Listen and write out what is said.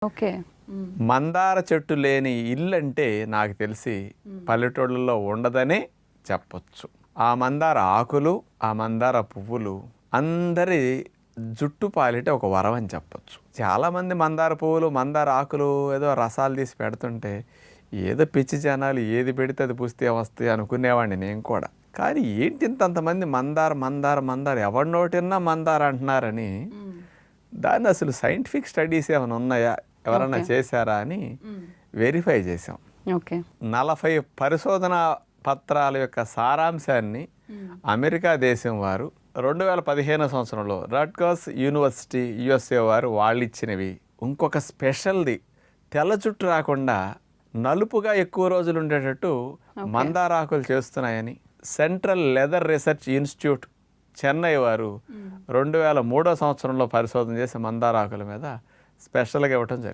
Okay. మందార చెట్టు లేని ఇల్లు అంటే నాకు తెలిసి పల్లెటూళ్ళలో ఉండదనే చెప్పొచ్చు. ఆ మందార ఆకులు, ఆ మందార పువ్వులు అందరి జుట్టు పాలిట ఒక వరం అని చెప్పొచ్చు. చాలామంది మందార పువ్వులు, మందార ఆకులు ఏదో రసాలు తీసి పెడుతుంటే ఏదో పిచ్చి జనాలు ఏది పెడితే అది పుస్తే వస్తాయి అనుకునేవాడిని నేను కూడా. కానీ ఏంటి ఇంతంతమంది మందార మందార మందార ఎవరి నోటిన్నా మందార అంటున్నారని దాన్ని అసలు సైంటిఫిక్ స్టడీస్ ఏమైనా ఉన్నాయా, ఎవరైనా చేశారా అని వెరిఫై చేసాం. ఓకే. 40 పరిశోధనా పత్రాల యొక్క సారాంశాన్ని అమెరికా దేశం వారు 2015 సంవత్సరంలో రట్గర్స్ యూనివర్సిటీ యుఎస్ఏ వారు వాళ్ళు ఇచ్చినవి. ఇంకొక స్పెషల్ది తెల్ల జుట్టు రాకుండా నలుపుగా ఎక్కువ రోజులు ఉండేటట్టు మందారాకులు చేస్తున్నాయని central leather research institute Chennai వారు 2003 సంవత్సరంలో పరిశోధన చేసి మందారాకుల మీద స్పెషల్గా ఇవ్వటం జరిగింది.